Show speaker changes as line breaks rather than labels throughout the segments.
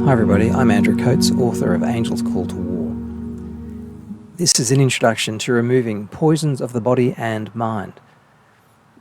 Hi everybody, I'm Andrew Coates, author of Angel's Call to War. This is an introduction to removing poisons of the body and mind.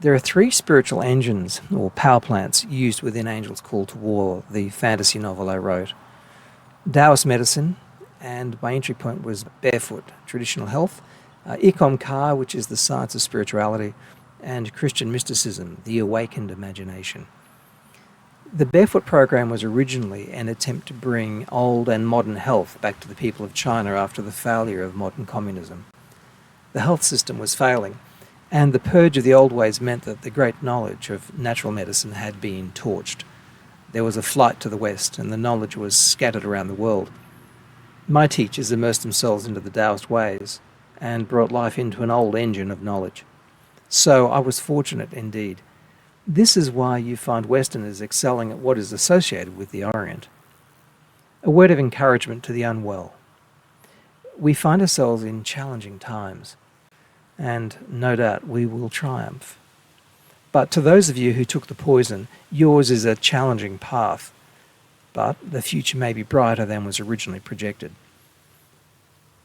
There are three spiritual engines, or power plants, used within Angel's Call to War, the fantasy novel I wrote. Taoist medicine, and my entry point was barefoot, traditional health, Ikom Ka, which is the science of spirituality, and Christian mysticism, the awakened imagination. The Barefoot program was originally an attempt to bring old and modern health back to the people of China after the failure of modern communism. The health system was failing, and the purge of the old ways meant that the great knowledge of natural medicine had been torched. There was a flight to the West, and the knowledge was scattered around the world. My teachers immersed themselves into the Taoist ways and brought life into an old engine of knowledge. So I was fortunate indeed. This is why you find Westerners excelling at what is associated with the Orient. A word of encouragement to the unwell. We find ourselves in challenging times, and no doubt we will triumph. But to those of you who took the poison, yours is a challenging path, but the future may be brighter than was originally projected.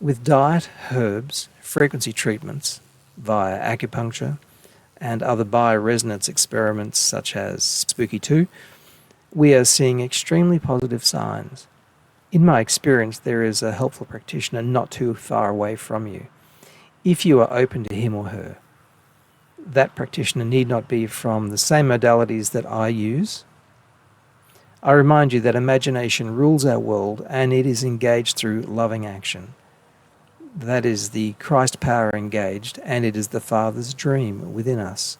With diet, herbs, frequency treatments via acupuncture, and other bioresonance experiments such as Spooky 2, we are seeing extremely positive signs. In my experience, there is a helpful practitioner not too far away from you, if you are open to him or her. That practitioner need not be from the same modalities that I use. I remind you that imagination rules our world, and it is engaged through loving action. That is the Christ power engaged, and it is the Father's dream within us.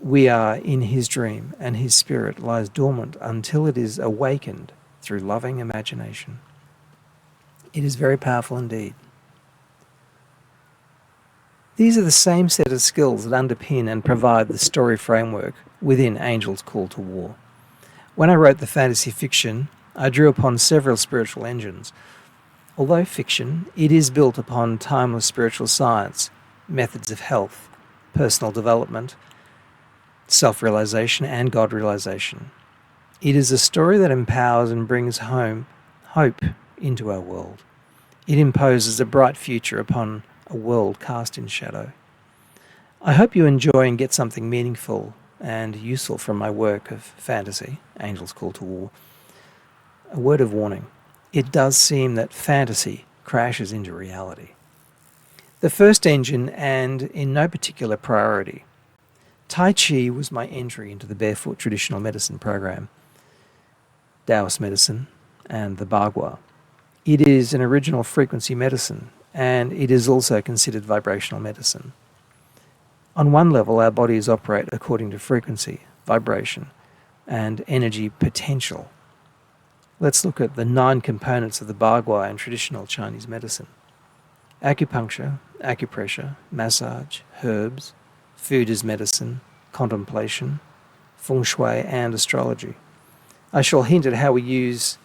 We are in His dream, and His Spirit lies dormant until it is awakened through loving imagination. It is very powerful indeed. These are the same set of skills that underpin and provide the story framework within Angel's Call to War. When I wrote the fantasy fiction, I drew upon several spiritual engines. Although fiction, it is built upon timeless spiritual science, methods of health, personal development, self-realization, and God-realization. It is a story that empowers and brings home hope into our world. It imposes a bright future upon a world cast in shadow. I hope you enjoy and get something meaningful and useful from my work of fantasy, Angel's Call to War. A word of warning. It does seem that fantasy crashes into reality. The first engine, and in no particular priority, Tai Chi was my entry into the Barefoot Traditional Medicine program, Taoist medicine, and the Bagua. It is an original frequency medicine, and it is also considered vibrational medicine. On one level, our bodies operate according to frequency, vibration, and energy potential. Let's look at the 9 components of the Bagua and traditional Chinese medicine. Acupuncture, acupressure, massage, herbs, food as medicine, contemplation, feng shui, and astrology. I shall hint at how we use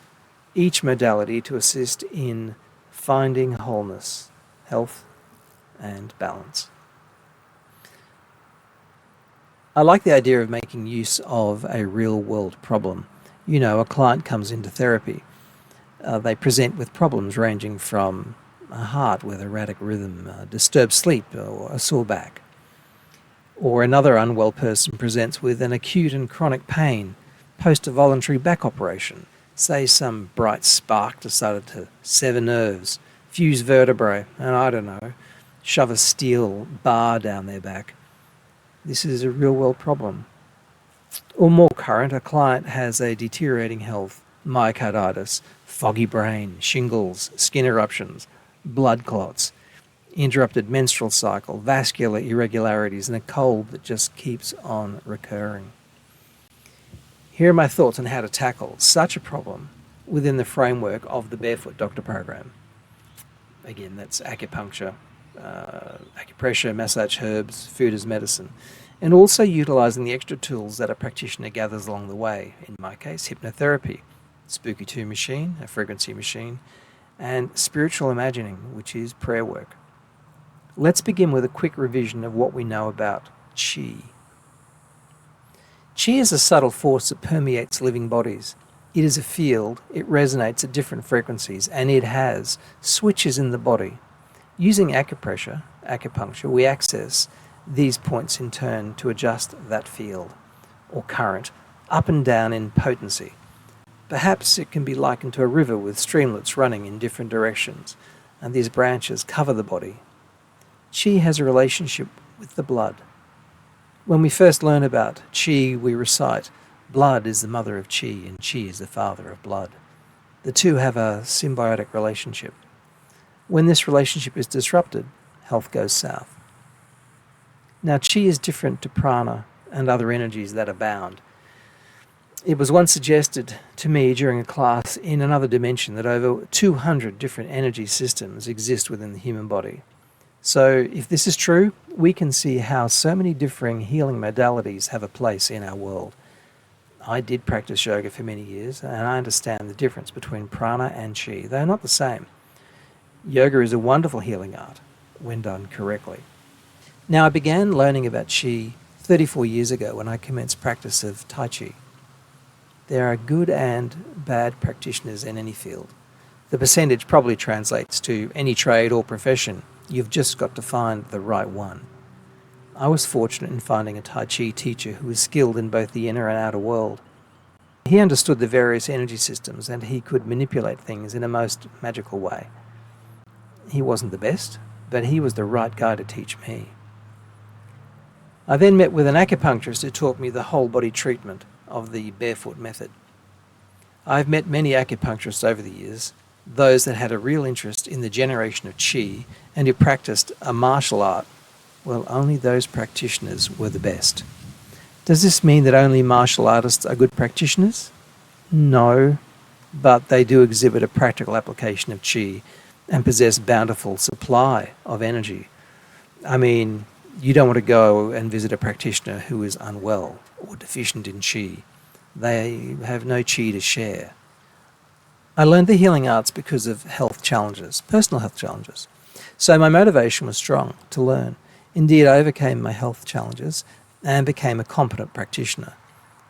each modality to assist in finding wholeness, health, and balance. I like the idea of making use of a real-world problem. You know, a client comes into therapy. They present with problems ranging from a heart with erratic rhythm, disturbed sleep, or a sore back. Or another unwell person presents with an acute and chronic pain post a voluntary back operation. Say some bright spark decided to sever nerves, fuse vertebrae, and I don't know, shove a steel bar down their back. This is a real-world problem. Or more current, a client has a deteriorating health, myocarditis, foggy brain, shingles, skin eruptions, blood clots, interrupted menstrual cycle, vascular irregularities, and a cold that just keeps on recurring. Here are my thoughts on how to tackle such a problem within the framework of the Barefoot Doctor program. Again, that's acupuncture, acupressure, massage, herbs, food as medicine, and also utilizing the extra tools that a practitioner gathers along the way. In my case, hypnotherapy, Spooky 2 machine, a frequency machine, and spiritual imagining, which is prayer work. Let's begin with a quick revision of what we know about Qi. Qi is a subtle force that permeates living bodies. It is a field, it resonates at different frequencies, and it has switches in the body. Using acupuncture, we access these points in turn to adjust that field or current up and down in potency. Perhaps it can be likened to a river with streamlets running in different directions, and these branches cover the body. Qi has a relationship with the blood. When we first learn about Qi, we recite, blood is the mother of Qi and Qi is the father of blood. The two have a symbiotic relationship. When this relationship is disrupted, health goes south. Now, Qi is different to prana and other energies that abound. It was once suggested to me during a class in another dimension that over 200 different energy systems exist within the human body. So if this is true, we can see how so many differing healing modalities have a place in our world. I did practice yoga for many years, and I understand the difference between prana and Qi. They are not the same. Yoga is a wonderful healing art when done correctly. Now, I began learning about Qi 34 years ago when I commenced practice of Tai Chi. There are good and bad practitioners in any field. The percentage probably translates to any trade or profession. You've just got to find the right one. I was fortunate in finding a Tai Chi teacher who was skilled in both the inner and outer world. He understood the various energy systems and he could manipulate things in a most magical way. He wasn't the best, but he was the right guy to teach me. I then met with an acupuncturist who taught me the whole body treatment of the barefoot method. I've met many acupuncturists over the years, those that had a real interest in the generation of Qi and who practiced a martial art. Well, only those practitioners were the best. Does this mean that only martial artists are good practitioners? No, but they do exhibit a practical application of Qi and possess bountiful supply of energy. I mean, you don't want to go and visit a practitioner who is unwell or deficient in Qi. They have no Qi to share. I learned the healing arts because of health challenges, personal health challenges. So my motivation was strong to learn. Indeed, I overcame my health challenges and became a competent practitioner.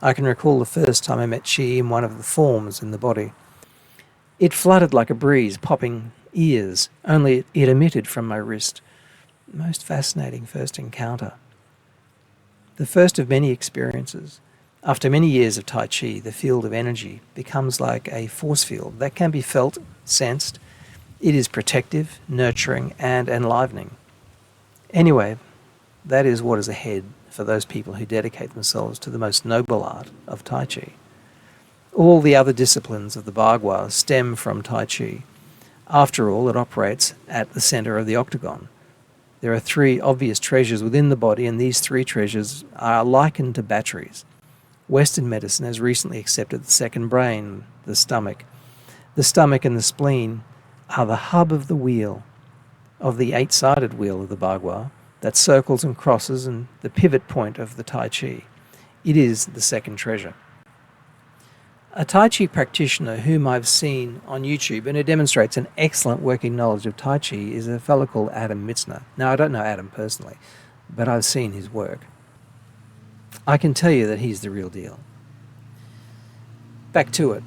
I can recall the first time I met Qi in one of the forms in the body. It fluttered like a breeze, popping ears, only it emitted from my wrist. Most fascinating first encounter. The first of many experiences. After many years of Tai Chi, the field of energy becomes like a force field that can be felt, sensed. It is protective, nurturing, and enlivening. Anyway, that is what is ahead for those people who dedicate themselves to the most noble art of Tai Chi. All the other disciplines of the Bagua stem from Tai Chi. After all, it operates at the center of the octagon. There are three obvious treasures within the body, and these three treasures are likened to batteries. Western medicine has recently accepted the second brain, the stomach. The stomach and the spleen are the hub of the wheel, of the eight-sided wheel of the Bagua that circles and crosses, and the pivot point of the Tai Chi. It is the second treasure. A Tai Chi practitioner whom I've seen on YouTube and who demonstrates an excellent working knowledge of Tai Chi is a fellow called Adam Mitzner. Now, I don't know Adam personally, but I've seen his work. I can tell you that he's the real deal. Back to it.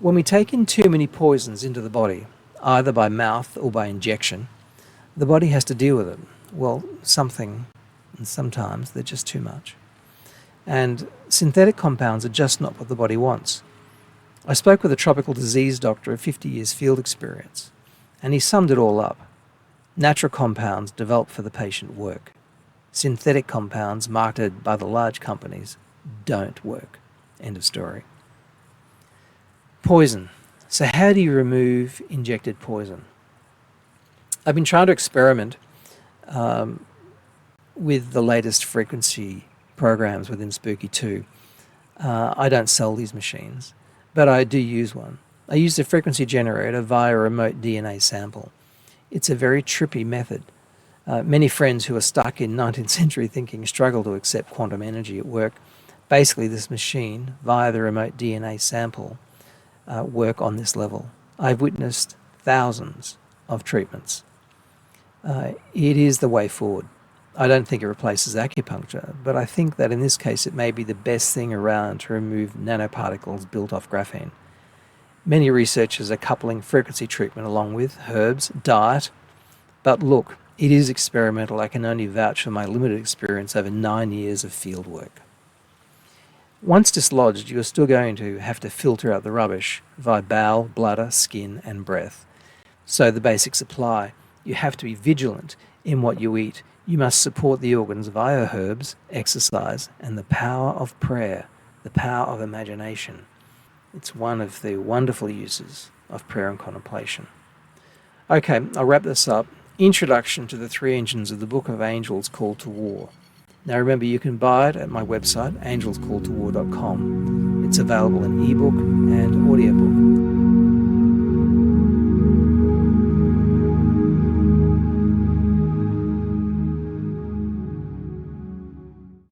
When we take in too many poisons into the body, either by mouth or by injection, the body has to deal with it. Well, something, and sometimes they're just too much. And synthetic compounds are just not what the body wants. I spoke with a tropical disease doctor of 50 years field experience, and he summed it all up. Natural compounds developed for the patient work. Synthetic compounds marketed by the large companies don't work. End of story. Poison. So how do you remove injected poison? I've been trying to experiment with the latest frequency programs within Spooky 2. I don't sell these machines, but I do use one. I use a frequency generator via a remote DNA sample. It's a very trippy method. Many friends who are stuck in 19th century thinking struggle to accept quantum energy at work. Basically, this machine, via the remote DNA sample, work on this level. I've witnessed thousands of treatments. It is the way forward. I don't think it replaces acupuncture, but I think that in this case it may be the best thing around to remove nanoparticles built off graphene. Many researchers are coupling frequency treatment along with herbs, diet, but look, it is experimental. I can only vouch for my limited experience over 9 years of field work. Once dislodged, you are still going to have to filter out the rubbish via bowel, bladder, skin, and breath. So the basics apply. You have to be vigilant in what you eat. You must support the organs via herbs, exercise, and the power of prayer, the power of imagination. It's one of the wonderful uses of prayer and contemplation. Okay, I'll wrap this up. Introduction to the three engines of the Book of Angels Call to War. Now remember, you can buy it at my website, angelscalltowar.com. It's available in ebook and audiobook.